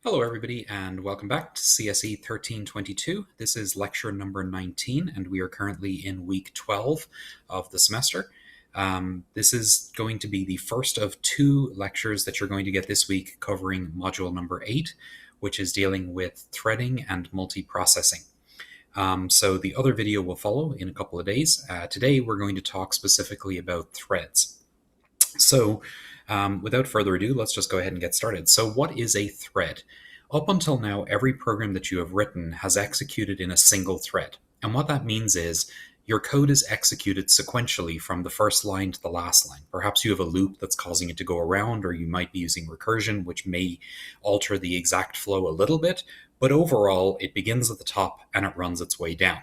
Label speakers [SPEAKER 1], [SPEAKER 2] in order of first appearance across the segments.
[SPEAKER 1] Hello, everybody, and welcome back to CSE 1322. This is lecture number 19, and we are currently in week 12 of the semester. This is going to be the first of two lectures that you're going to get this week covering module number 8, which is dealing with threading and multiprocessing. So the other video will follow in a couple of days. Today, we're going to talk specifically about threads. So without further ado, let's just go ahead and get started. So what is a thread? Up until now, every program that you have written has executed in a single thread. And what that means is your code is executed sequentially from the first line to the last line. Perhaps you have a loop that's causing it to go around, or you might be using recursion, which may alter the exact flow a little bit. But overall, it begins at the top and it runs its way down.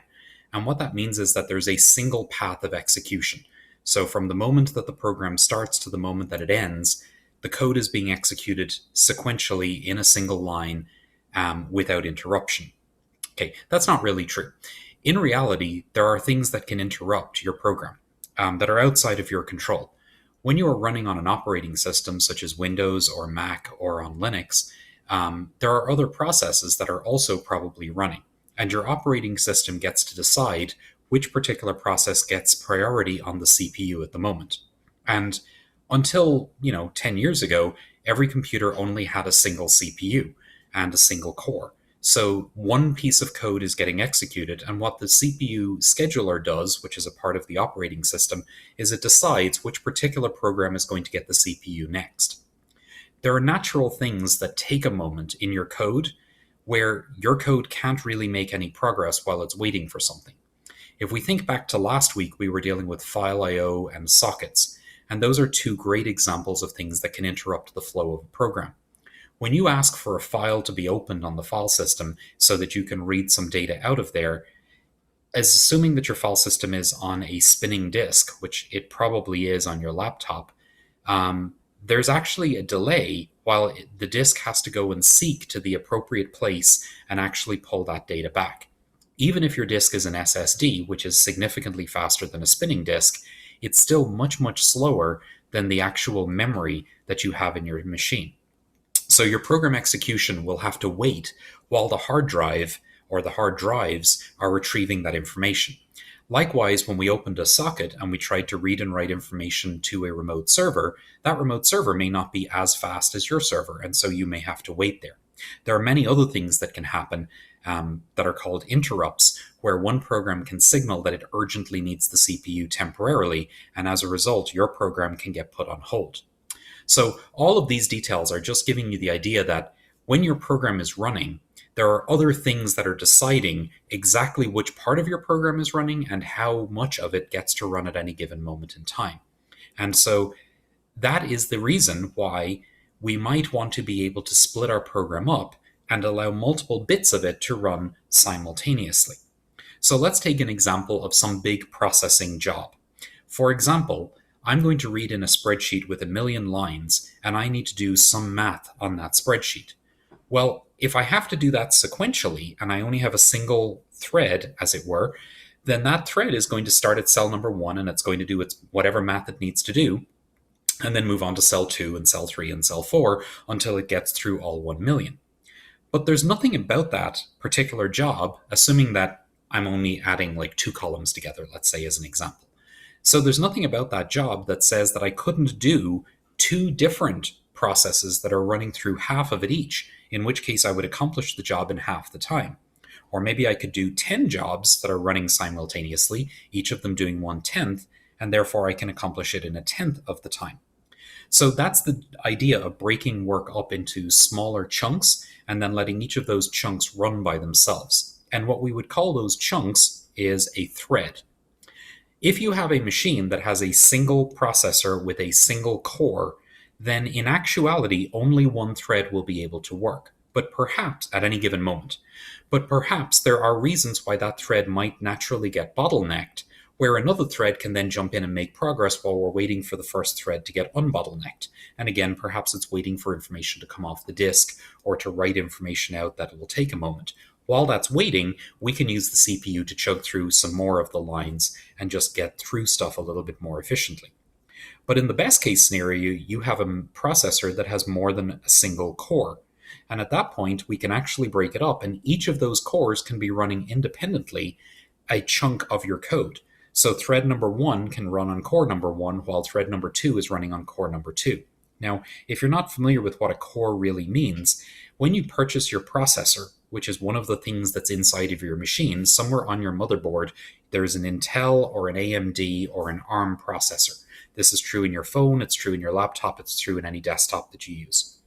[SPEAKER 1] And what that means is that there's a single path of execution. So from the moment that the program starts to the moment that it ends, the code is being executed sequentially in a single line without interruption. Okay, that's not really true. In reality, there are things that can interrupt your program that are outside of your control. When you are running on an operating system such as Windows or Mac or on Linux, there are other processes that are also probably running, and your operating system gets to decide which particular process gets priority on the CPU at the moment. And until, 10 years ago, every computer only had a single CPU and a single core. So one piece of code is getting executed, and what the CPU scheduler does, which is a part of the operating system, is it decides which particular program is going to get the CPU next. There are natural things that take a moment in your code where your code can't really make any progress while it's waiting for something. If we think back to last week, we were dealing with file I/O and sockets, and those are two great examples of things that can interrupt the flow of a program. When you ask for a file to be opened on the file system so that you can read some data out of there, assuming that your file system is on a spinning disk, which it probably is on your laptop, there's actually a delay while the disk has to go and seek to the appropriate place and actually pull that data back. Even if your disk is an SSD, which is significantly faster than a spinning disk, it's still much, much slower than the actual memory that you have in your machine. So your program execution will have to wait while the hard drive or the hard drives are retrieving that information. Likewise, when we opened a socket and we tried to read and write information to a remote server, that remote server may not be as fast as your server, and so you may have to wait there. There are many other things that can happen that are called interrupts, where one program can signal that it urgently needs the CPU temporarily, and as a result, your program can get put on hold. So all of these details are just giving you the idea that when your program is running, there are other things that are deciding exactly which part of your program is running and how much of it gets to run at any given moment in time. And so that is the reason why we might want to be able to split our program up and allow multiple bits of it to run simultaneously. So let's take an example of some big processing job. For example, I'm going to read in a spreadsheet with 1,000,000 lines, and I need to do some math on that spreadsheet. Well, if I have to do that sequentially, and I only have a single thread, as it were, then that thread is going to start at cell number 1, and it's going to do its whatever math it needs to do, and then move on to cell 2 and cell 3 and cell 4 until it gets through all 1,000,000. But there's nothing about that particular job, assuming that I'm only adding like 2 columns together, let's say, as an example. So there's nothing about that job that says that I couldn't do 2 different processes that are running through half of it each, in which case I would accomplish the job in half the time. Or maybe I could do 10 jobs that are running simultaneously, each of them doing 1/10, and therefore I can accomplish it in 1/10 of the time. So that's the idea of breaking work up into smaller chunks and then letting each of those chunks run by themselves. And what we would call those chunks is a thread. If you have a machine that has a single processor with a single core, then in actuality, only one thread will be able to work, but perhaps at any given moment. But perhaps there are reasons why that thread might naturally get bottlenecked, where another thread can then jump in and make progress while we're waiting for the first thread to get unbottlenecked. And again, perhaps it's waiting for information to come off the disk or to write information out that will take a moment. While that's waiting, we can use the CPU to chug through some more of the lines and just get through stuff a little bit more efficiently. But in the best case scenario, you have a processor that has more than a single core. And at that point, we can actually break it up, and each of those cores can be running independently a chunk of your code. So thread number 1 can run on core number 1, while thread number 2 is running on core number 2. Now, if you're not familiar with what a core really means, when you purchase your processor, which is one of the things that's inside of your machine, somewhere on your motherboard, there's an Intel or an AMD or an ARM processor. This is true in your phone, it's true in your laptop, it's true in any desktop that you use.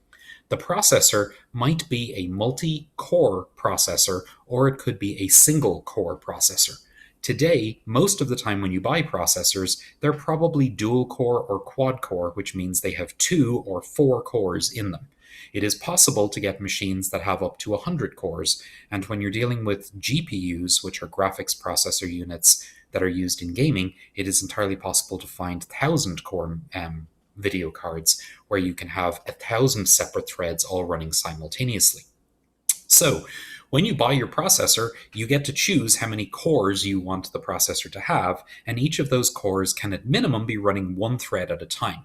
[SPEAKER 1] The processor might be a multi-core processor, or it could be a single-core processor. Today, most of the time when you buy processors, they're probably dual-core or quad-core, which means they have 2 or 4 cores in them. It is possible to get machines that have up to 100 cores, and when you're dealing with GPUs, which are graphics processor units that are used in gaming, it is entirely possible to find 1,000-core video cards where you can have 1,000 separate threads all running simultaneously. So when you buy your processor, you get to choose how many cores you want the processor to have, and each of those cores can at minimum be running one thread at a time.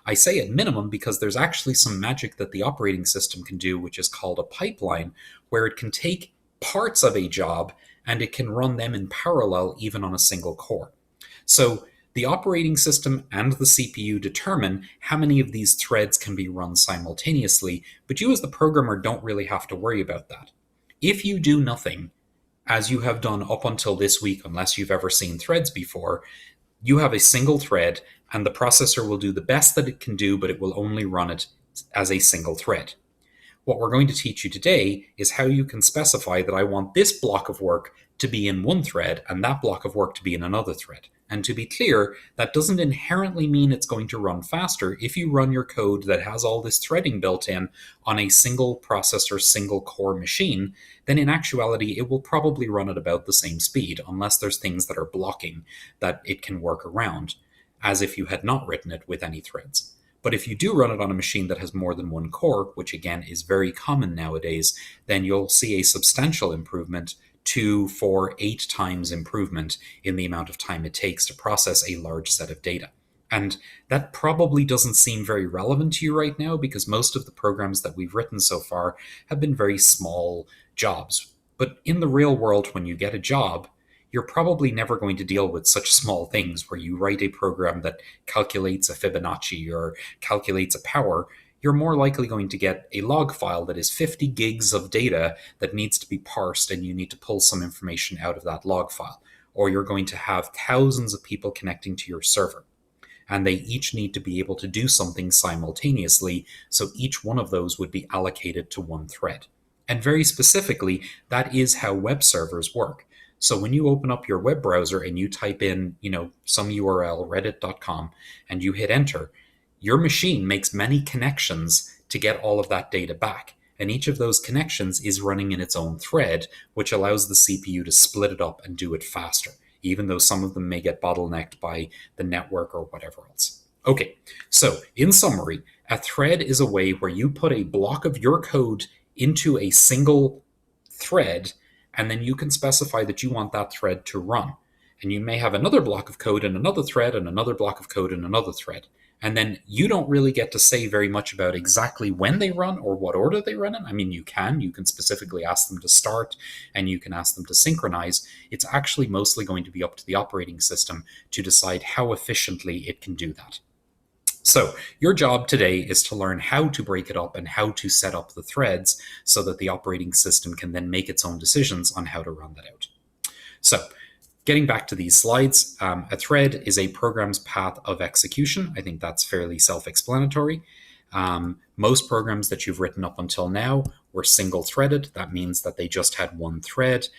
[SPEAKER 1] I say at minimum because there's actually some magic that the operating system can do, which is called a pipeline, where it can take parts of a job and it can run them in parallel even on a single core. So the operating system and the CPU determine how many of these threads can be run simultaneously, but you as the programmer don't really have to worry about that. If you do nothing, as you have done up until this week, unless you've ever seen threads before, you have a single thread, and the processor will do the best that it can do, but it will only run it as a single thread. What we're going to teach you today is how you can specify that I want this block of work to be in one thread and that block of work to be in another thread. And to be clear, that doesn't inherently mean it's going to run faster if you run your code that has all this threading built in on a single processor, single core machine. Then in actuality, it will probably run at about the same speed, unless there's things that are blocking that it can work around, as if you had not written it with any threads. But if you do run it on a machine that has more than one core, which again is very common nowadays, then you'll see a substantial improvement, 2, 4, 8 times improvement in the amount of time it takes to process a large set of data. And that probably doesn't seem very relevant to you right now because most of the programs that we've written so far have been very small jobs. But in the real world, when you get a job, you're probably never going to deal with such small things where you write a program that calculates a Fibonacci or calculates a power. You're more likely going to get a log file that is 50 gigs of data that needs to be parsed, and you need to pull some information out of that log file. Or you're going to have thousands of people connecting to your server, and they each need to be able to do something simultaneously, so each one of those would be allocated to one thread. And very specifically, that is how web servers work. So when you open up your web browser and you type in, some URL, reddit.com, and you hit enter, your machine makes many connections to get all of that data back. And each of those connections is running in its own thread, which allows the CPU to split it up and do it faster, even though some of them may get bottlenecked by the network or whatever else. Okay, so in summary, a thread is a way where you put a block of your code into a single thread, and then you can specify that you want that thread to run. And you may have another block of code in another thread and another block of code in another thread. And then you don't really get to say very much about exactly when they run or what order they run in. I mean, you can specifically ask them to start and you can ask them to synchronize. It's actually mostly going to be up to the operating system to decide how efficiently it can do that. So your job today is to learn how to break it up and how to set up the threads so that the operating system can then make its own decisions on how to run that out. So getting back to these slides, a thread is a program's path of execution. I think that's fairly self-explanatory. Most programs that you've written up until now were single-threaded. That means that they just had one thread.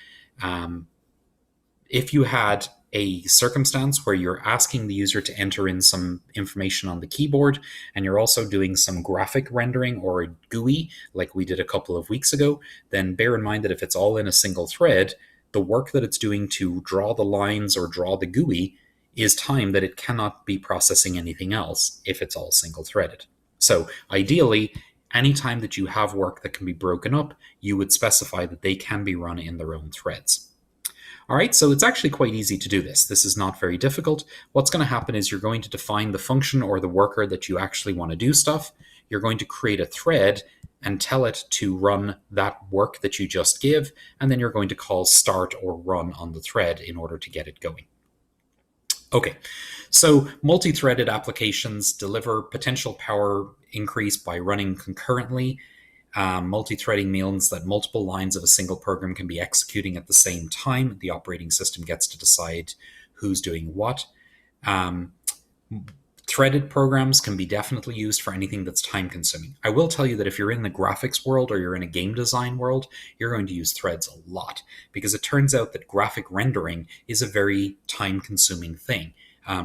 [SPEAKER 1] If you had a circumstance where you're asking the user to enter in some information on the keyboard and you're also doing some graphic rendering or a GUI like we did a couple of weeks ago, then bear in mind that if it's all in a single thread, the work that it's doing to draw the lines or draw the GUI is time that it cannot be processing anything else if it's all single-threaded. So ideally, anytime that you have work that can be broken up, you would specify that they can be run in their own threads. All right, so it's actually quite easy to do this. This is not very difficult. What's going to happen is you're going to define the function or the worker that you actually want to do stuff. You're going to create a thread and tell it to run that work that you just give, and then you're going to call start or run on the thread in order to get it going. Okay, so multi-threaded applications deliver potential power increase by running concurrently. Multi-threading means that multiple lines of a single program can be executing at the same time. The operating system gets to decide who's doing what. Um, Threaded programs can be definitely used for anything that's time consuming. I will tell you that if you're in the graphics world or you're in a game design world, you're going to use threads a lot, because it turns out that graphic rendering is a very time consuming thing.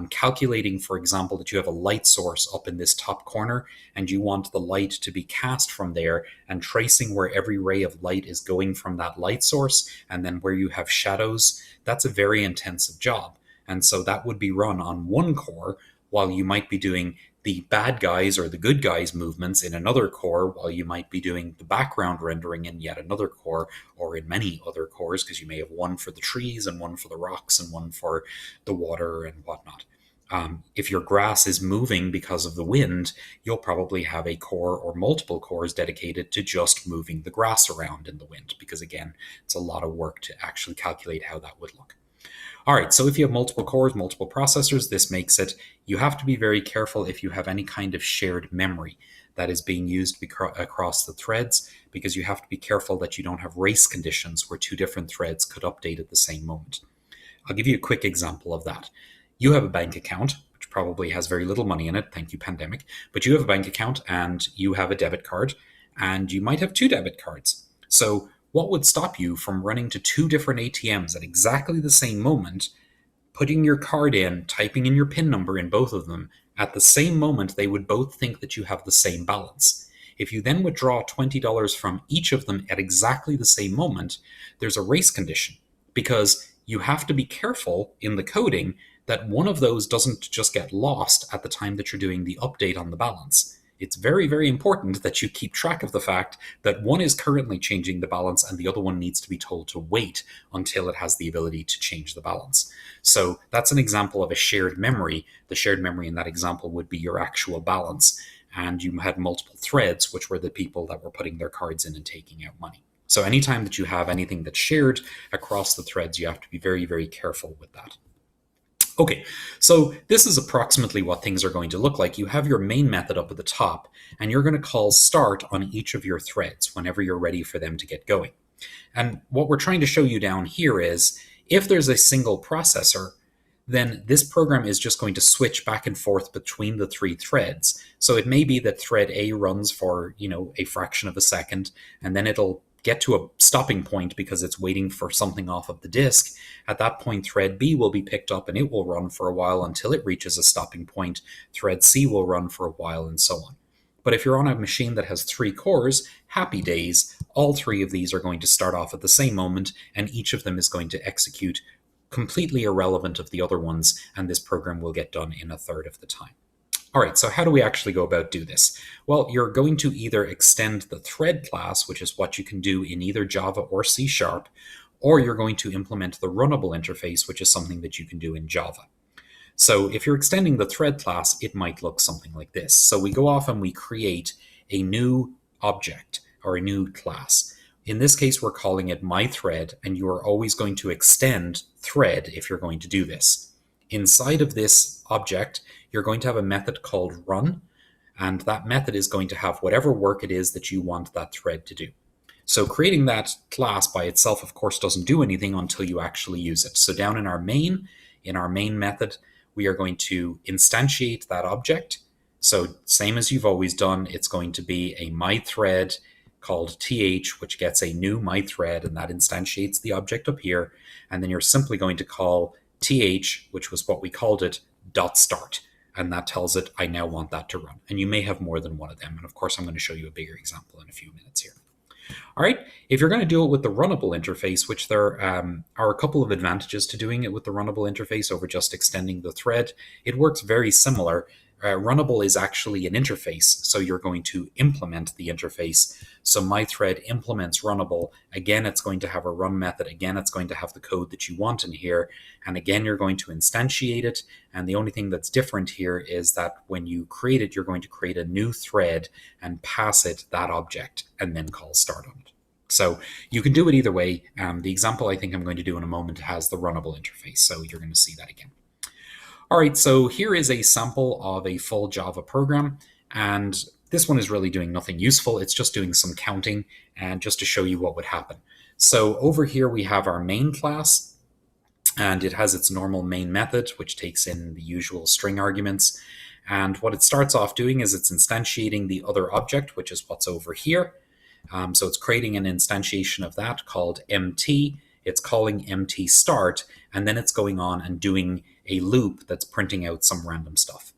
[SPEAKER 1] Calculating, for example, that you have a light source up in this top corner and you want the light to be cast from there, and tracing where every ray of light is going from that light source, and then where you have shadows, that's a very intensive job. And so that would be run on one core, while you might be doing the bad guys or the good guys movements in another core, while you might be doing the background rendering in yet another core, or in many other cores, because you may have one for the trees and one for the rocks and one for the water and whatnot. If your grass is moving because of the wind, you'll probably have a core or multiple cores dedicated to just moving the grass around in the wind, because again, it's a lot of work to actually calculate how that would look. All right, so if you have multiple cores, multiple processors, this makes it, you have to be very careful if you have any kind of shared memory that is being used across the threads, because you have to be careful that you don't have race conditions where two different threads could update at the same moment. I'll give you a quick example of that. You have a bank account, which probably has very little money in it, thank you, pandemic, but you have a bank account and you have a debit card, and you might have two debit cards. So what would stop you from running to two different ATMs at exactly the same moment, putting your card in, typing in your PIN number in both of them? At the same moment, they would both think that you have the same balance. If you then withdraw $20 from each of them at exactly the same moment, there's a race condition, because you have to be careful in the coding that one of those doesn't just get lost at the time that you're doing the update on the balance. It's very, very important that you keep track of the fact that one is currently changing the balance and the other one needs to be told to wait until it has the ability to change the balance. So that's an example of a shared memory. The shared memory in that example would be your actual balance. And you had multiple threads, which were the people that were putting their cards in and taking out money. So anytime that you have anything that's shared across the threads, you have to be very, very careful with that. Okay, so this is approximately what things are going to look like. You have your main method up at the top, and you're going to call start on each of your threads whenever you're ready for them to get going. And what we're trying to show you down here is, if there's a single processor, then this program is just going to switch back and forth between the three threads. So it may be that thread A runs for, a fraction of a second, and then it'll get to a stopping point because it's waiting for something off of the disk. At that point, thread B will be picked up and it will run for a while until it reaches a stopping point. Thread C will run for a while, and so on. But if you're on a machine that has 3 cores, happy days, all 3 of these are going to start off at the same moment, and each of them is going to execute completely irrelevant of the other ones, and this program will get done in a third of the time. All right, so how do we actually go about do this? Well, you're going to either extend the thread class, which is what you can do in either Java or C#, or you're going to implement the runnable interface, which is something that you can do in Java. So if you're extending the thread class, it might look something like this. So we go off and we create a new object or a new class. In this case, we're calling it myThread, and you are always going to extend thread if you're going to do this. Inside of this object, you're going to have a method called run, and that method is going to have whatever work it is that you want that thread to do. So creating that class by itself, of course, doesn't do anything until you actually use it. So down in our main method, we are going to instantiate that object. So same as you've always done, it's going to be a myThread called th, which gets a new myThread, and that instantiates the object up here. And then you're simply going to call th, which was what we called it, .start. And that tells it, I now want that to run. And you may have more than one of them. And of course, I'm going to show you a bigger example in a few minutes here. All right, if you're going to do it with the runnable interface, which there are a couple of advantages to doing it with the runnable interface over just extending the thread, it works very similar. runnable is actually an interface, so you're going to implement the interface. So my thread implements runnable. Again, it's going to have a run method. Again, it's going to have the code that you want in here. And again, you're going to instantiate it. And the only thing that's different here is that when you create it, you're going to create a new thread and pass it that object and then call start on it. So you can do it either way. The example I think I'm going to do in a moment has the runnable interface, so you're going to see that again. All right, so here is a sample of a full Java program, and this one is really doing nothing useful. It's just doing some counting and just to show you what would happen. So over here we have our main class, and it has its normal main method, which takes in the usual string arguments. And what it starts off doing is it's instantiating the other object, which is what's over here. So it's creating an instantiation of that called MT. It's calling MT start, and then it's going on and doing a loop that's printing out some random stuff.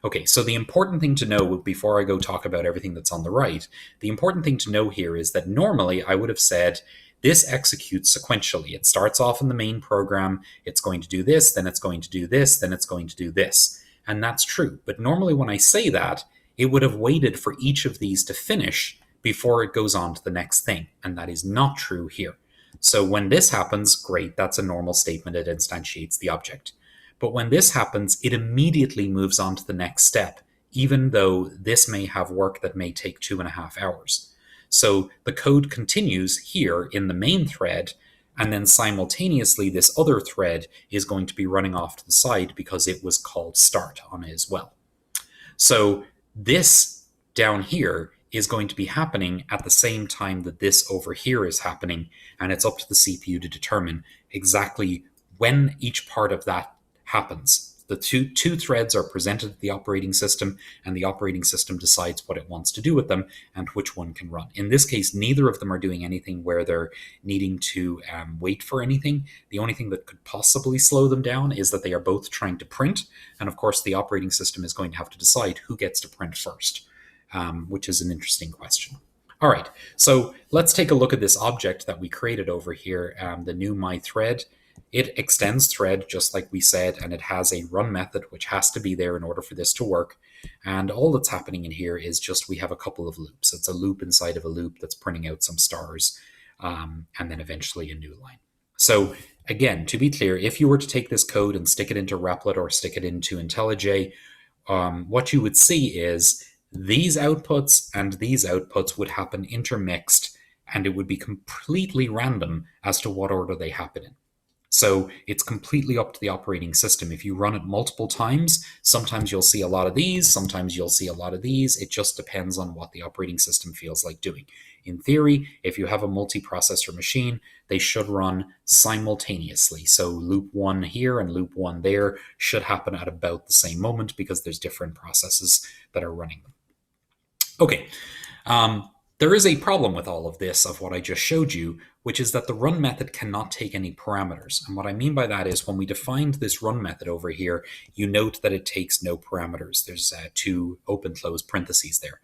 [SPEAKER 1] Okay, so the important thing to know before I go talk about everything that's on the right, the important thing to know here is that normally I would have said this executes sequentially. It starts off in the main program, it's going to do this, then it's going to do this, then it's going to do this. And that's true. But normally when I say that, it would have waited for each of these to finish before it goes on to the next thing. And that is not true here. So when this happens, great, that's a normal statement. It instantiates the object. But when this happens, it immediately moves on to the next step, even though this may have work that may take 2.5 hours. So the code continues here in the main thread, and then simultaneously this other thread is going to be running off to the side because it was called start on it as well. So this down here is going to be happening at the same time that this over here is happening, and it's up to the CPU to determine exactly when each part of that happens. The two threads are presented to the operating system, and the operating system decides what it wants to do with them and which one can run. In this case, neither of them are doing anything where they're needing to wait for anything. The only thing that could possibly slow them down is that they are both trying to print, and of course the operating system is going to have to decide who gets to print first, which is an interesting question. All right, so let's take a look at this object that we created over here, the new myThread. It extends thread, just like we said, and it has a run method, which has to be there in order for this to work. And all that's happening in here is just we have a couple of loops. It's a loop inside of a loop that's printing out some stars, and then eventually a new line. So again, to be clear, if you were to take this code and stick it into Replit or stick it into IntelliJ, what you would see is these outputs and these outputs would happen intermixed, and it would be completely random as to what order they happen in. So it's completely up to the operating system. If you run it multiple times, sometimes you'll see a lot of these, sometimes you'll see a lot of these. It just depends on what the operating system feels like doing. In theory, if you have a multiprocessor machine, they should run simultaneously. So loop 1 here and loop 1 there should happen at about the same moment because there's different processes that are running them. Okay. There is a problem with all of this, of what I just showed you, which is that the run method cannot take any parameters. And what I mean by that is when we defined this run method over here, you note that it takes no parameters. There's two open close parentheses there.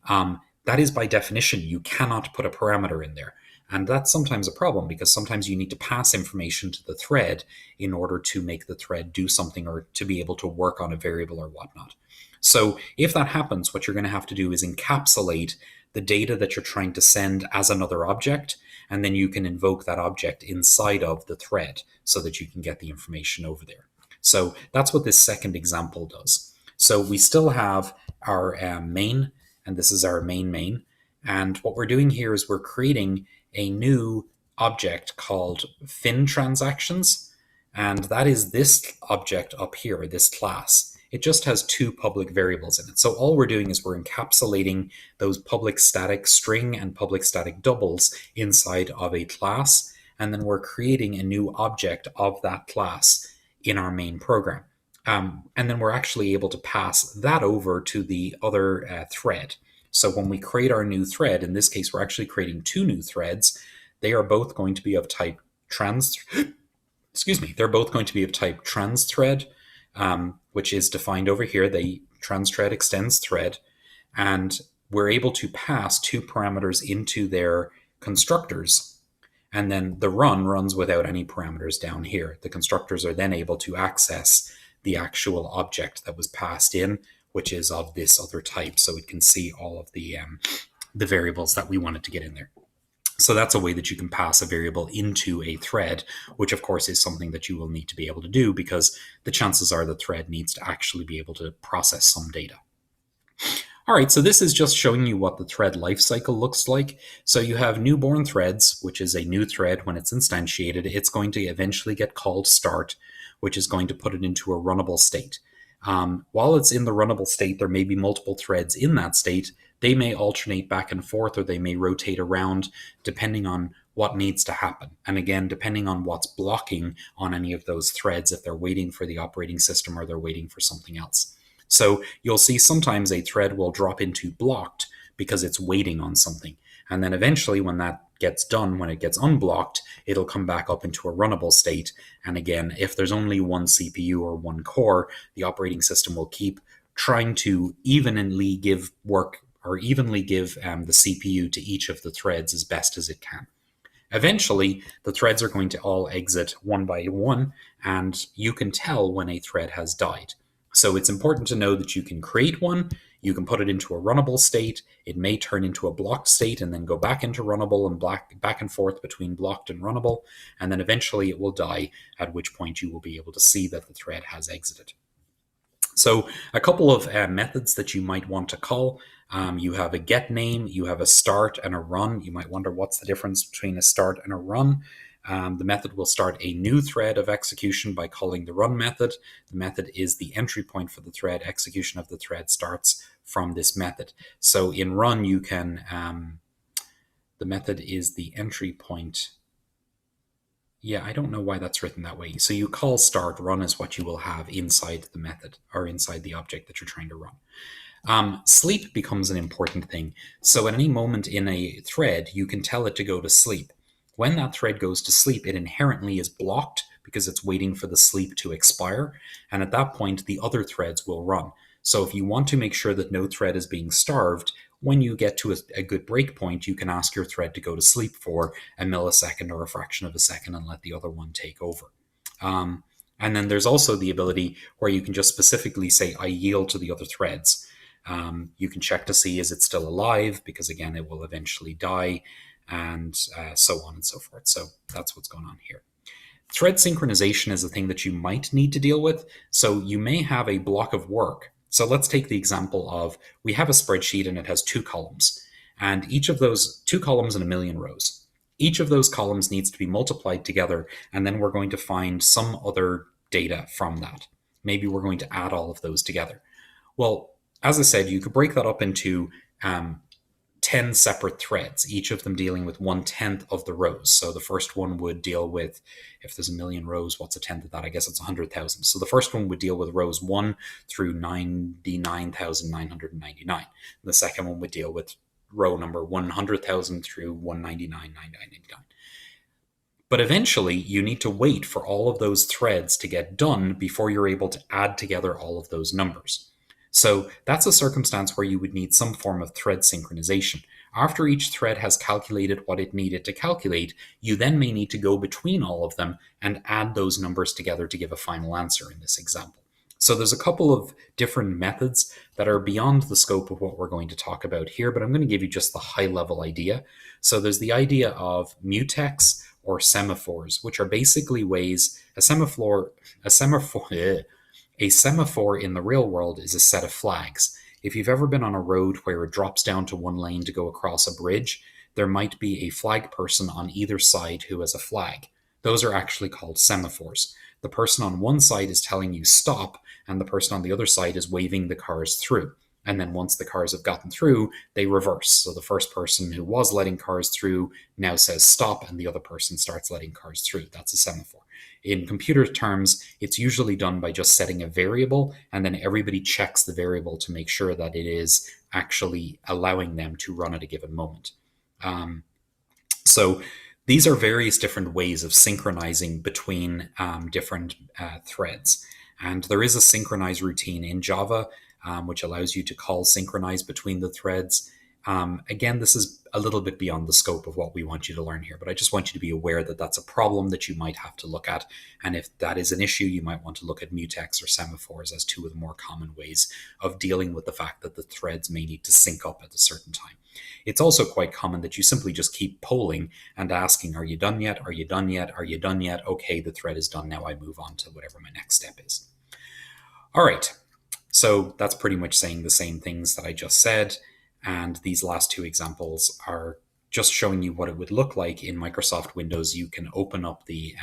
[SPEAKER 1] That is by definition, you cannot put a parameter in there. And that's sometimes a problem because sometimes you need to pass information to the thread in order to make the thread do something or to be able to work on a variable or whatnot. So if that happens, what you're going to have to do is encapsulate the data that you're trying to send as another object, and then you can invoke that object inside of the thread so that you can get the information over there. So that's what this second example does. So we still have our main, and this is our main, and what we're doing here is we're creating a new object called fin transactions, and that is this object up here, this class. It just has two public variables in it. So all we're doing is we're encapsulating those public static string and public static doubles inside of a class, and then we're creating a new object of that class in our main program. And then we're actually able to pass that over to the other thread. So when we create our new thread, in this case, we're actually creating two new threads. They are both going to be of type they're both going to be of type trans thread, which is defined over here. The trans thread extends thread, and we're able to pass two parameters into their constructors, and then the run runs without any parameters down here. The constructors are then able to access the actual object that was passed in which is of this other type, so it can see all of the variables that we wanted to get in there. So that's a way that you can pass a variable into a thread, which of course is something that you will need to be able to do because the chances are the thread needs to actually be able to process some data. All right, so this is just showing you what the thread lifecycle looks like. So you have newborn threads, which is a new thread when it's instantiated. It's going to eventually get called start, which is going to put it into a runnable state. While it's in the runnable state, there may be multiple threads in that state. They may alternate back and forth, or they may rotate around depending on what needs to happen. And again, depending on what's blocking on any of those threads, if they're waiting for the operating system or they're waiting for something else. So you'll see sometimes a thread will drop into blocked because it's waiting on something. And then eventually when that gets done, when it gets unblocked, it'll come back up into a runnable state. And again, if there's only one CPU or one core, the operating system will keep trying to evenly give work or evenly give the CPU to each of the threads as best as it can. Eventually, the threads are going to all exit one by one, and you can tell when a thread has died. So it's important to know that you can create one, you can put it into a runnable state, it may turn into a blocked state and then go back into runnable and back and forth between blocked and runnable, and then eventually it will die, at which point you will be able to see that the thread has exited. So a couple of methods that you might want to call. You have a get name, you have a start and a run. You might wonder what's the difference between a start and a run. The method will start a new thread of execution by calling the run method. The method is the entry point for the thread. Execution of the thread starts from this method. So in run, you can, the method is the entry point. Yeah, I don't know why that's written that way. So you call start, run is what you will have inside the method or inside the object that you're trying to run. Sleep becomes an important thing. So at any moment in a thread, you can tell it to go to sleep. When that thread goes to sleep, it inherently is blocked because it's waiting for the sleep to expire. And at that point, the other threads will run. So if you want to make sure that no thread is being starved, when you get to a good breakpoint, you can ask your thread to go to sleep for a millisecond or a fraction of a second and let the other one take over. And then there's also the ability where you can just specifically say, I yield to the other threads. You can check to see, is it still alive? Because again, it will eventually die, and so on and so forth. So that's what's going on here. Thread synchronization is a thing that you might need to deal with. So you may have a block of work. So let's take the example of, we have a spreadsheet and it has 2 columns, and each of those 2 columns and 1,000,000 rows. Each of those columns needs to be multiplied together, and then we're going to find some other data from that. Maybe we're going to add all of those together. Well, as I said, you could break that up into 10 separate threads, each of them dealing with 1/10 of the rows. So the first one would deal with, if there's 1,000,000 rows, what's a tenth of that? I guess it's 100,000. So the first one would deal with rows 1 through 99,999. The second one would deal with row number 100,000 through 199,999. But eventually, you need to wait for all of those threads to get done before you're able to add together all of those numbers. So that's a circumstance where you would need some form of thread synchronization. After each thread has calculated what it needed to calculate, you then may need to go between all of them and add those numbers together to give a final answer in this example. So there's a couple of different methods that are beyond the scope of what we're going to talk about here, but I'm going to give you just the high-level idea. So there's the idea of mutex or semaphores, which are basically ways, a semaphore in the real world is a set of flags. If you've ever been on a road where it drops down to one lane to go across a bridge, there might be a flag person on either side who has a flag. Those are actually called semaphores. The person on one side is telling you stop, and the person on the other side is waving the cars through. And then once the cars have gotten through, they reverse. So the first person who was letting cars through now says stop, and the other person starts letting cars through. That's a semaphore. In computer terms, it's usually done by just setting a variable, and then everybody checks the variable to make sure that it is actually allowing them to run at a given moment. So these are various different ways of synchronizing between different threads. And there is a synchronize routine in Java, which allows you to call synchronize between the threads. Again, this is a little bit beyond the scope of what we want you to learn here, but I just want you to be aware that that's a problem that you might have to look at. And if that is an issue, you might want to look at mutex or semaphores as two of the more common ways of dealing with the fact that the threads may need to sync up at a certain time. It's also quite common that you simply just keep polling and asking, are you done yet? Are you done yet? Are you done yet? Okay, the thread is done. Now I move on to whatever my next step is. All right, so that's pretty much saying the same things that I just said. And these last two examples are just showing you what it would look like in Microsoft Windows. You can open up the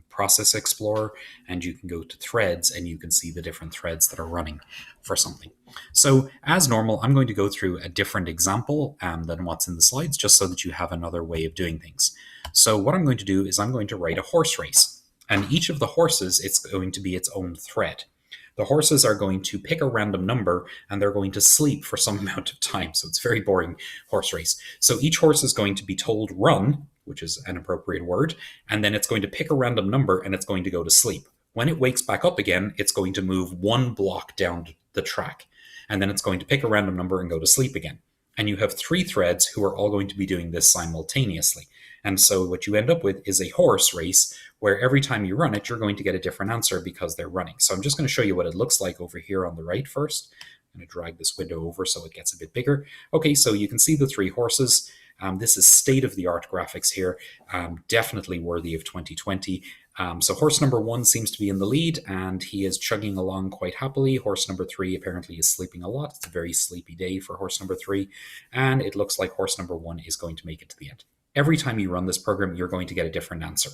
[SPEAKER 1] Process Explorer and you can go to threads and you can see the different threads that are running for something. So as normal, I'm going to go through a different example than what's in the slides, just so that you have another way of doing things. So what I'm going to do is I'm going to write a horse race, and each of the horses, it's going to be its own thread. The horses are going to pick a random number and they're going to sleep for some amount of time. So it's a very boring horse race. So each horse is going to be told run, which is an appropriate word, and then it's going to pick a random number and it's going to go to sleep. When it wakes back up again, it's going to move one block down the track, and then it's going to pick a random number and go to sleep again. And you have three threads who are all going to be doing this simultaneously. And so what you end up with is a horse race where every time you run it, you're going to get a different answer because they're running. So I'm just going to show you what it looks like over here on the right first. I'm going to drag this window over so it gets a bit bigger. Okay, so you can see the three horses. This is state-of-the-art graphics here, definitely worthy of 2020. So horse number 1 seems to be in the lead, and he is chugging along quite happily. Horse number 3 apparently is sleeping a lot. It's a very sleepy day for horse number 3, and it looks like horse number 1 is going to make it to the end. Every time you run this program, you're going to get a different answer.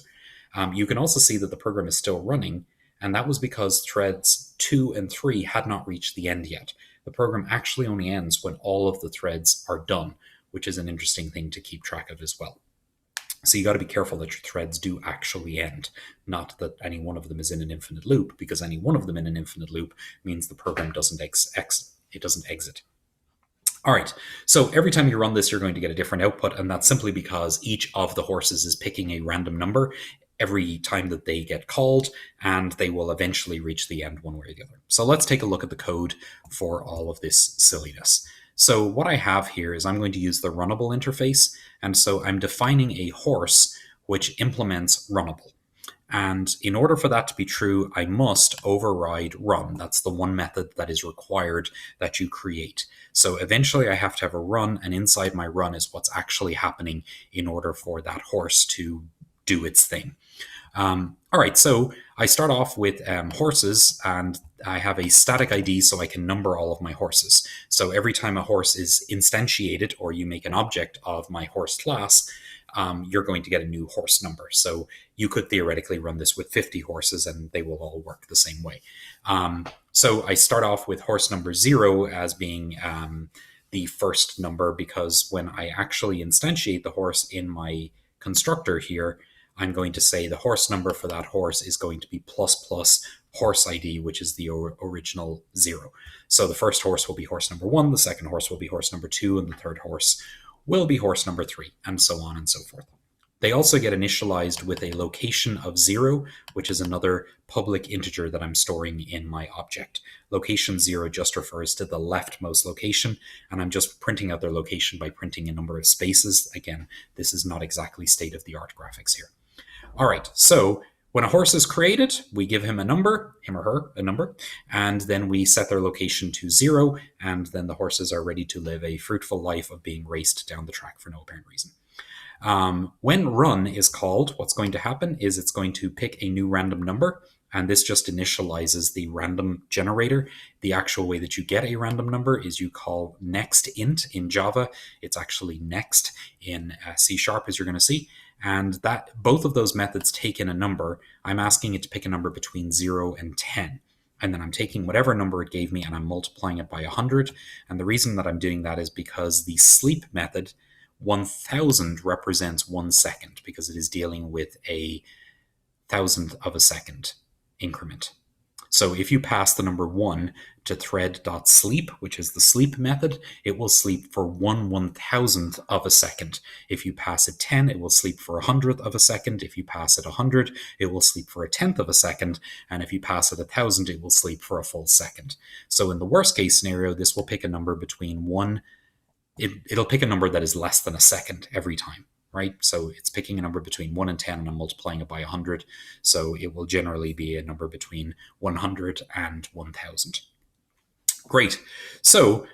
[SPEAKER 1] You can also see that the program is still running, and that was because threads 2 and 3 had not reached the end yet. The program actually only ends when all of the threads are done, which is an interesting thing to keep track of as well. So you got to be careful that your threads do actually end, not that any one of them is in an infinite loop, because any one of them in an infinite loop means the program doesn't exit. All right, so every time you run this, you're going to get a different output, and that's simply because each of the horses is picking a random number every time that they get called, and they will eventually reach the end one way or the other. So let's take a look at the code for all of this silliness. So what I have here is I'm going to use the runnable interface, and so I'm defining a horse which implements runnable. And in order for that to be true, I must override run. That's the one method that is required that you create. So eventually I have to have a run, and inside my run is what's actually happening in order for that horse to do its thing. All right, so I start off with horses, and I have a static ID so I can number all of my horses. So every time a horse is instantiated, or you make an object of my horse class, you're going to get a new horse number. So you could theoretically run this with 50 horses and they will all work the same way. So I start off with horse number 0 as being the first number, because when I actually instantiate the horse in my constructor here, I'm going to say the horse number for that horse is going to be plus horse ID, which is the original 0. So the first horse will be horse number 1, the second horse will be horse number 2, and the third horse will be horse number 3, and so on and so forth. They also get initialized with a location of 0, which is another public integer that I'm storing in my object. Location 0 just refers to the leftmost location, and I'm just printing out their location by printing a number of spaces. Again, this is not exactly state-of-the-art graphics here. All right, so when a horse is created, we give him a number, him or her, a number, and then we set their location to 0, and then the horses are ready to live a fruitful life of being raced down the track for no apparent reason. When run is called, what's going to happen is it's going to pick a new random number, and this just initializes the random generator. The actual way that you get a random number is you call nextInt in Java. It's actually next in C#, as you're going to see. And that both of those methods take in a number. I'm asking it to pick a number between 0 and 10. And then I'm taking whatever number it gave me and I'm multiplying it by 100. And the reason that I'm doing that is because the sleep method, 1000 represents 1 second, because it is dealing with a thousandth of a second increment. So if you pass the number 1 to thread.sleep, which is the sleep method, it will sleep for 1/1000th of a second. If you pass it 10, it will sleep for 100th of a second. If you pass it 100, it will sleep for 1/10 of a second. And if you pass it 1000, it will sleep for a full second. So in the worst case scenario, this will pick a number between 1 it'll pick a number that is less than a second every time, right? So it's picking a number between 1 and 10, and I'm multiplying it by 100. So it will generally be a number between 100 and 1000. Great. So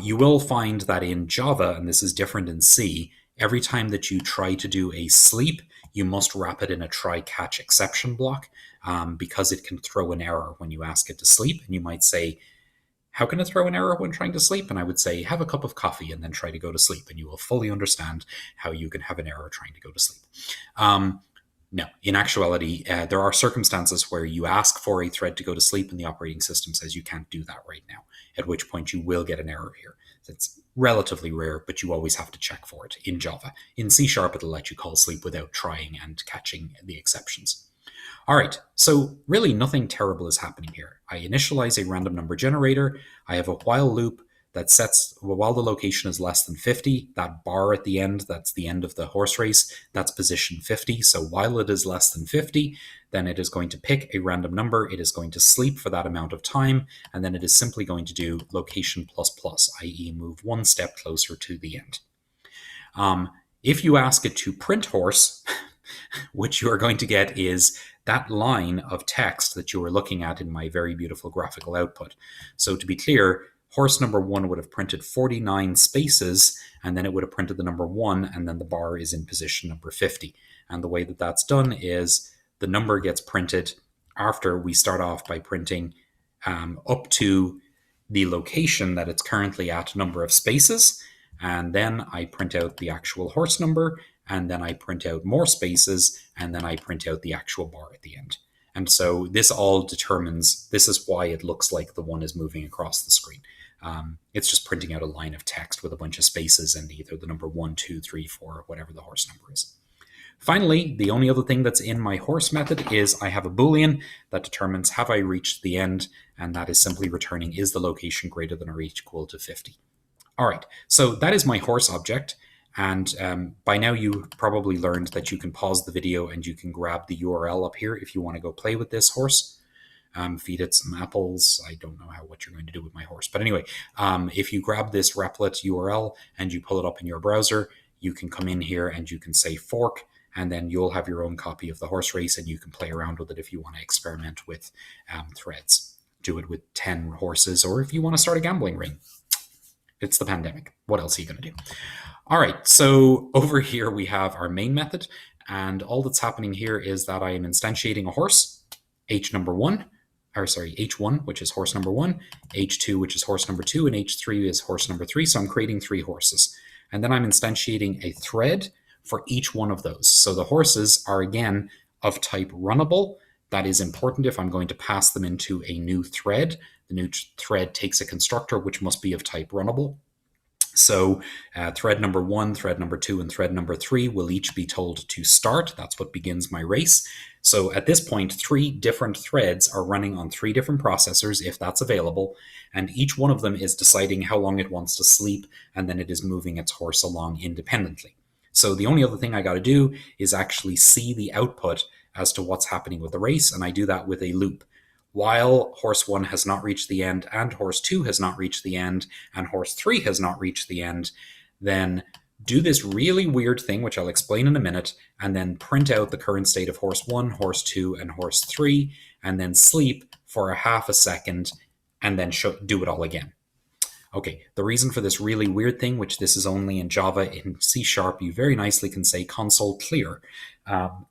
[SPEAKER 1] you will find that in Java, and this is different in C, every time that you try to do a sleep, you must wrap it in a try-catch exception block because it can throw an error when you ask it to sleep. And you might say, how can it throw an error when trying to sleep? And I would say, have a cup of coffee and then try to go to sleep. And you will fully understand how you can have an error trying to go to sleep. No, in actuality, there are circumstances where you ask for a thread to go to sleep and the operating system says you can't do that right now, at which point you will get an error here. It's relatively rare, but you always have to check for it in Java. In C#, it'll let you call sleep without trying and catching the exceptions. All right, so really nothing terrible is happening here. I initialize a random number generator. I have a while loop that sets, while the location is less than 50, that bar at the end, that's the end of the horse race, that's position 50. So while it is less than 50, then it is going to pick a random number. It is going to sleep for that amount of time, and then it is simply going to do location plus plus, i.e. move one step closer to the end. If you ask it to print horse, what you are going to get is that line of text that you were looking at in my very beautiful graphical output. So to be clear, horse number 1 would have printed 49 spaces, and then it would have printed the number 1, and then the bar is in position number 50. And the way that that's done is the number gets printed after we start off by printing up to the location that it's currently at, number of spaces, and then I print out the actual horse number, and then I print out more spaces, and then I print out the actual bar at the end. And so this all determines, this is why it looks like the one is moving across the screen. It's just printing out a line of text with a bunch of spaces and either the number 1, 2, 3, 4, whatever the horse number is. Finally, the only other thing that's in my horse method is I have a Boolean that determines have I reached the end, and that is simply returning is the location greater than or equal to 50. All right, so that is my horse object. And by now you probably learned that you can pause the video and you can grab the URL up here if you want to go play with this horse. Feed it some apples. I don't know what you're going to do with my horse. But anyway, if you grab this Replit URL and you pull it up in your browser, you can come in here and you can say fork, and then you'll have your own copy of the horse race and you can play around with it if you want to experiment with threads. Do it with 10 horses, or if you want to start a gambling ring. It's the pandemic. What else are you going to do? All right, so over here we have our main method, and all that's happening here is that I am instantiating a horse, H1, which is horse number 1, H2, which is horse number 2, and H3 is horse number 3. So I'm creating 3 horses. And then I'm instantiating a thread for each one of those. So the horses are, again, of type runnable. That is important if I'm going to pass them into a new thread. The new thread takes a constructor which must be of type runnable. So thread number 1, thread number 2, and thread number 3 will each be told to start. That's what begins my race. So at this point, 3 different threads are running on 3 different processors, if that's available, and each one of them is deciding how long it wants to sleep, and then it is moving its horse along independently. So the only other thing I got to do is actually see the output as to what's happening with the race, and I do that with a loop. While horse 1 has not reached the end, and horse 2 has not reached the end, and horse 3 has not reached the end, then do this really weird thing, which I'll explain in a minute, and then print out the current state of horse 1, horse 2, and horse 3, and then sleep for a half a second, and then do it all again. Okay, the reason for this really weird thing, which this is only in Java, in C#, you very nicely can say console clear.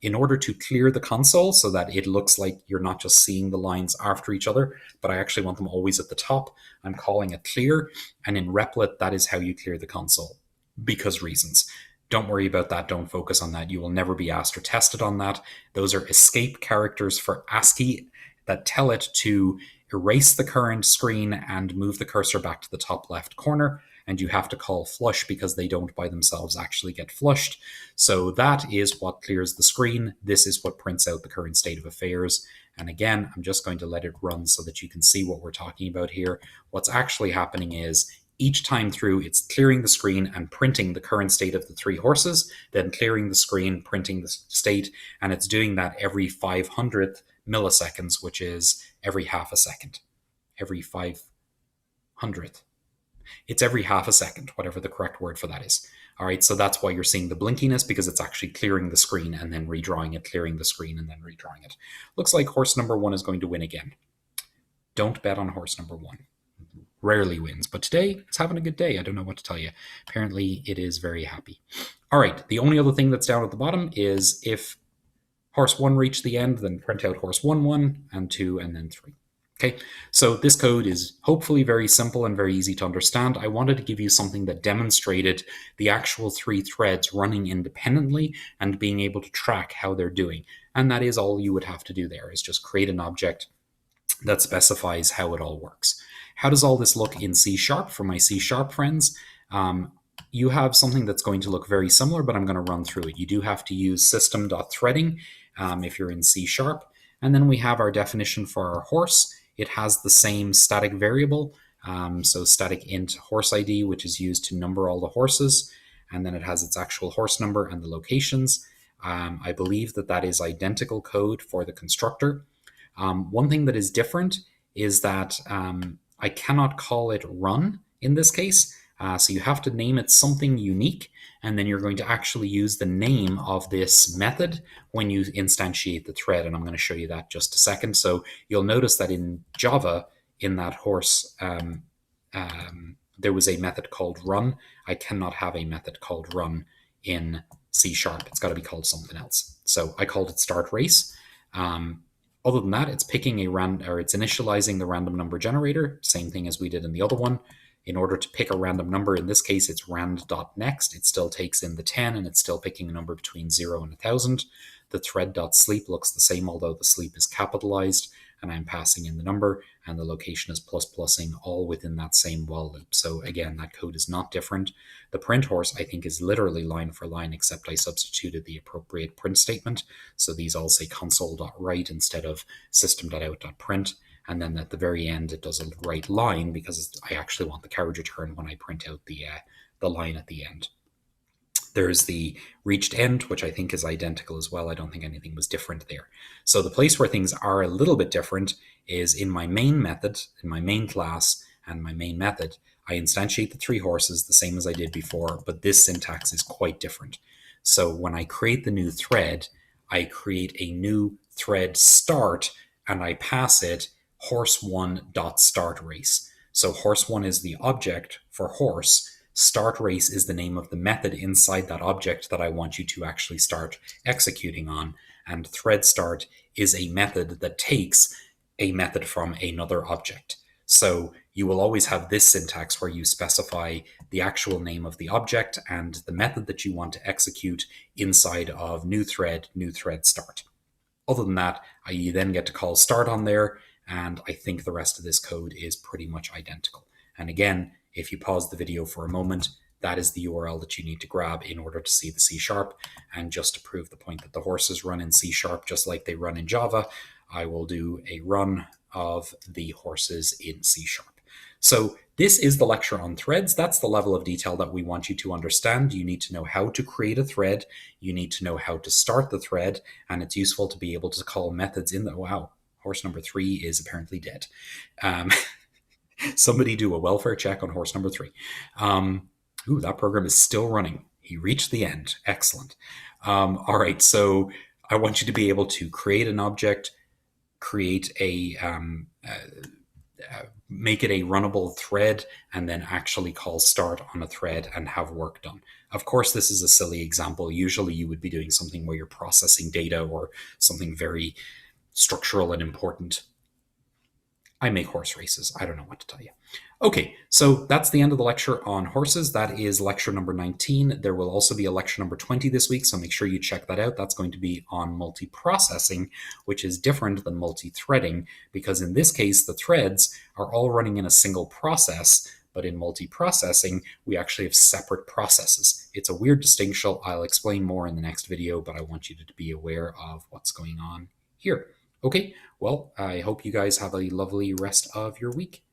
[SPEAKER 1] In order to clear the console so that it looks like you're not just seeing the lines after each other, but I actually want them always at the top, I'm calling it clear. And in Replit, that is how you clear the console, because reasons. Don't worry about that. Don't focus on that. You will never be asked or tested on that. Those are escape characters for ASCII that tell it to erase the current screen and move the cursor back to the top left corner, and you have to call flush because they don't by themselves actually get flushed. So that is what clears the screen. This is what prints out the current state of affairs. And again, I'm just going to let it run so that you can see what we're talking about here. What's actually happening is each time through, it's clearing the screen and printing the current state of the 3 horses, then clearing the screen, printing the state, and it's doing that every 500th milliseconds, which is every half a second, every 500th. It's every half a second, whatever the correct word for that is. All right, so that's why you're seeing the blinkiness, because it's actually clearing the screen and then redrawing it, clearing the screen and then redrawing it. Looks like horse number 1 is going to win again. Don't bet on horse number 1. Rarely wins, but today it's having a good day. I don't know what to tell you. Apparently it is very happy. All right, the only other thing that's down at the bottom is if horse 1 reached the end, then print out horse 1, 1, and 2, and then 3. Okay, so this code is hopefully very simple and very easy to understand. I wanted to give you something that demonstrated the actual 3 threads running independently and being able to track how they're doing. And that is all you would have to do there, is just create an object that specifies how it all works. How does all this look in C# for my C# friends? You have something that's going to look very similar, but I'm going to run through it. You do have to use system.threading if you're in C#. And then we have our definition for our horse. It has the same static variable, so static int horse ID, which is used to number all the horses. And then it has its actual horse number and the locations. I believe that that is identical code for the constructor. One thing that is different is that I cannot call it run in this case. So you have to name it something unique, and then you're going to actually use the name of this method when you instantiate the thread. And I'm going to show you that just a second. So you'll notice that in Java, in that horse, there was a method called run. I cannot have a method called run in C#. It's got to be called something else. So I called it start race. Other than that, it's picking it's initializing the random number generator, same thing as we did in the other one. In order to pick a random number, in this case, it's rand.next. It still takes in the 10, and it's still picking a number between 0 and 1,000. The thread.sleep looks the same, although the sleep is capitalized, and I'm passing in the number, and the location is ++ing all within that same while loop. So again, that code is not different. The print horse, I think, is literally line for line, except I substituted the appropriate print statement. So these all say console.write instead of system.out.print. And then at the very end, it does a write line because I actually want the carriage return when I print out the line at the end. There's the reached end, which I think is identical as well. I don't think anything was different there. So the place where things are a little bit different is in my main method, in my main class and my main method. I instantiate the 3 horses the same as I did before, but this syntax is quite different. So when I create the new thread, I create a new thread start, and I pass it horse1.startRace. So horse1 is the object for horse. Start race is the name of the method inside that object that I want you to actually start executing on. And thread start is a method that takes a method from another object. So you will always have this syntax where you specify the actual name of the object and the method that you want to execute inside of new thread start. Other than that, you then get to call start on there, and I think the rest of this code is pretty much identical. And again, if you pause the video for a moment, that is the URL that you need to grab in order to see the C#. And just to prove the point that the horses run in C# just like they run in Java, I will do a run of the horses in C#. So this is the lecture on threads. That's the level of detail that we want you to understand. You need to know how to create a thread. You need to know how to start the thread, and it's useful to be able to call methods in the... Wow, horse number 3 is apparently dead. Somebody do a welfare check on horse number 3. Ooh, that program is still running. He reached the end. Excellent. All right, so I want you to be able to create an object, create a... make it a runnable thread, and then actually call start on a thread and have work done. Of course, this is a silly example. Usually you would be doing something where you're processing data or something very structural and important. I make horse races. I don't know what to tell you. Okay, so that's the end of the lecture on horses. That is lecture number 19. There will also be a lecture number 20 this week, so make sure you check that out. That's going to be on multiprocessing, which is different than multi-threading, because in this case, the threads are all running in a single process, but in multiprocessing, we actually have separate processes. It's a weird distinction. I'll explain more in the next video, but I want you to be aware of what's going on here. Okay, well, I hope you guys have a lovely rest of your week.